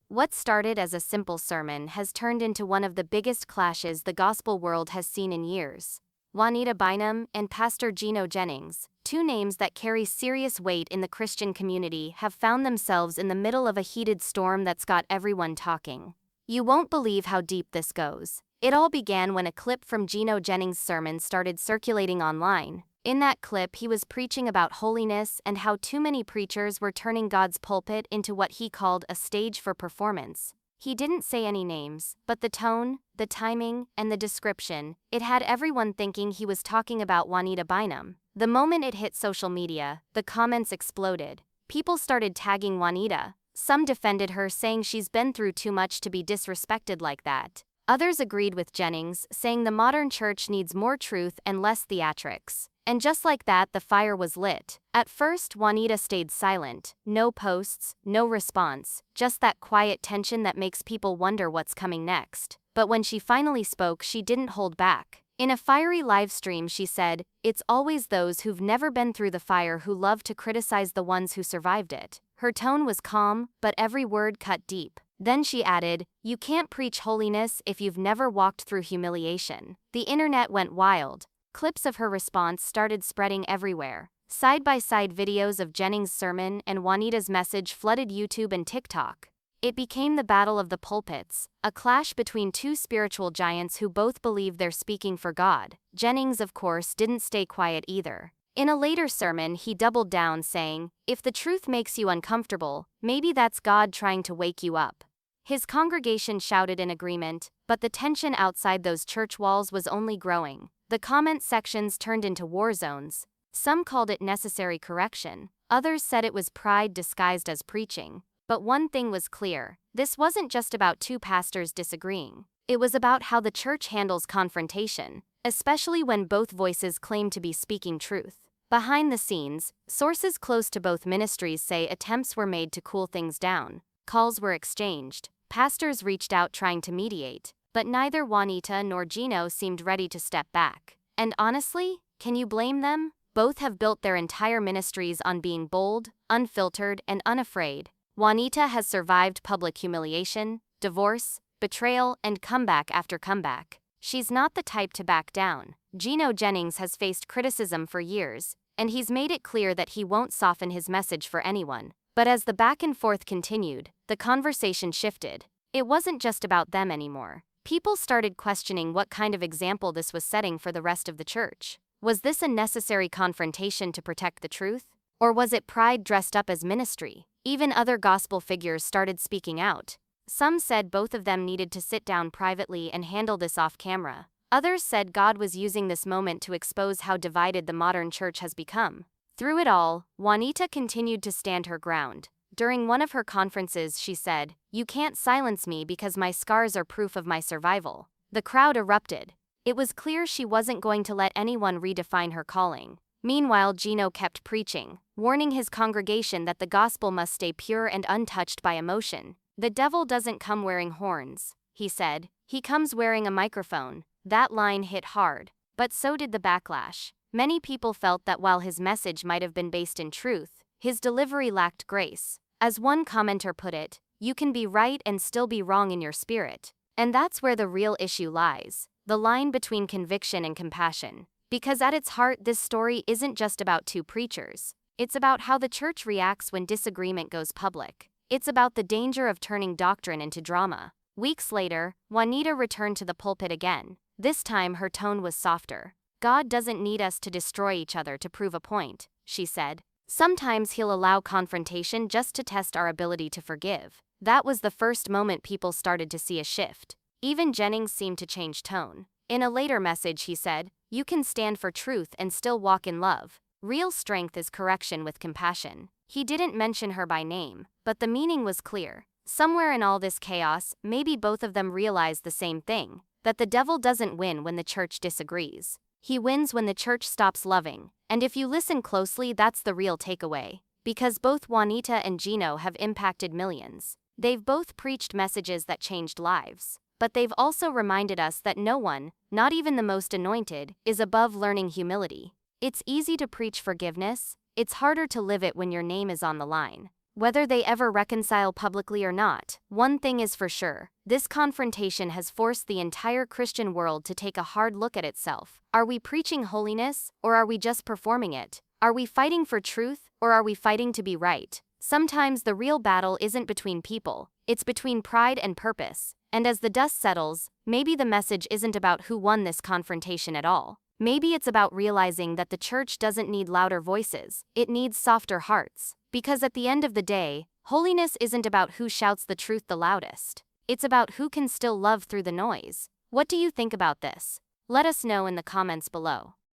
What started as a simple sermon has turned into one of the biggest clashes the gospel world has seen in years. Juanita Bynum and Pastor Gino Jennings, two names that carry serious weight in the Christian community, have found themselves in the middle of a heated storm that's got everyone talking. You won't believe how deep this goes. It all began when a clip from Gino Jennings' sermon started circulating online. In that clip, he was preaching about holiness and how too many preachers were turning God's pulpit into what he called a stage for performance. He didn't say any names, but the tone, the timing, and the description, it had everyone thinking he was talking about Juanita Bynum. The moment it hit social media, the comments exploded. People started tagging Juanita. Some defended her, saying she's been through too much to be disrespected like that. Others agreed with Jennings, saying the modern church needs more truth and less theatrics. And just like that, the fire was lit. At first, Juanita stayed silent. No posts, no response, just that quiet tension that makes people wonder what's coming next. But when she finally spoke, she didn't hold back. In a fiery live stream, she said, "It's always those who've never been through the fire who love to criticize the ones who survived it." Her tone was calm, but every word cut deep. Then she added, "You can't preach holiness if you've never walked through humiliation." The internet went wild. Clips of her response started spreading everywhere. Side-by-side videos of Jennings' sermon and Juanita's message flooded YouTube and TikTok. It became the battle of the pulpits, a clash between two spiritual giants who both believe they're speaking for God. Jennings, of course, didn't stay quiet either. In a later sermon, he doubled down, saying, "If the truth makes you uncomfortable, maybe that's God trying to wake you up." His congregation shouted in agreement, but the tension outside those church walls was only growing. The comment sections turned into war zones. Some called it necessary correction. Others said it was pride disguised as preaching. But one thing was clear. This wasn't just about two pastors disagreeing. It was about how the church handles confrontation, especially when both voices claim to be speaking truth. Behind the scenes, sources close to both ministries say attempts were made to cool things down. Calls were exchanged. Pastors reached out trying to mediate. But neither Juanita nor Gino seemed ready to step back. And honestly, can you blame them? Both have built their entire ministries on being bold, unfiltered, and unafraid. Juanita has survived public humiliation, divorce, betrayal, and comeback after comeback. She's not the type to back down. Gino Jennings has faced criticism for years, and he's made it clear that he won't soften his message for anyone. But as the back and forth continued, the conversation shifted. It wasn't just about them anymore. People started questioning what kind of example this was setting for the rest of the church. Was this a necessary confrontation to protect the truth? Or was it pride dressed up as ministry? Even other gospel figures started speaking out. Some said both of them needed to sit down privately and handle this off camera. Others said God was using this moment to expose how divided the modern church has become. Through it all, Juanita continued to stand her ground. During one of her conferences, she said, "You can't silence me because my scars are proof of my survival." The crowd erupted. It was clear she wasn't going to let anyone redefine her calling. Meanwhile, Gino kept preaching, warning his congregation that the gospel must stay pure and untouched by emotion. "The devil doesn't come wearing horns," he said. "He comes wearing a microphone." That line hit hard. But so did the backlash. Many people felt that while his message might have been based in truth, his delivery lacked grace. As one commenter put it, "You can be right and still be wrong in your spirit." And that's where the real issue lies, the line between conviction and compassion. Because at its heart, this story isn't just about two preachers. It's about how the church reacts when disagreement goes public. It's about the danger of turning doctrine into drama. Weeks later, Juanita returned to the pulpit again. This time her tone was softer. "God doesn't need us to destroy each other to prove a point," she said. "Sometimes he'll allow confrontation just to test our ability to forgive." That was the first moment people started to see a shift. Even Jennings seemed to change tone. In a later message, he said, "You can stand for truth and still walk in love. Real strength is correction with compassion." He didn't mention her by name, but the meaning was clear. Somewhere in all this chaos, maybe both of them realized the same thing, that the devil doesn't win when the church disagrees. He wins when the church stops loving. And if you listen closely, that's the real takeaway. Because both Juanita and Gino have impacted millions. They've both preached messages that changed lives. But they've also reminded us that no one, not even the most anointed, is above learning humility. It's easy to preach forgiveness. It's harder to live it when your name is on the line. Whether they ever reconcile publicly or not, one thing is for sure: this confrontation has forced the entire Christian world to take a hard look at itself. Are we preaching holiness, or are we just performing it? Are we fighting for truth, or are we fighting to be right? Sometimes the real battle isn't between people, it's between pride and purpose. And as the dust settles, maybe the message isn't about who won this confrontation at all. Maybe it's about realizing that the church doesn't need louder voices, it needs softer hearts. Because at the end of the day, holiness isn't about who shouts the truth the loudest. It's about who can still love through the noise. What do you think about this? Let us know in the comments below.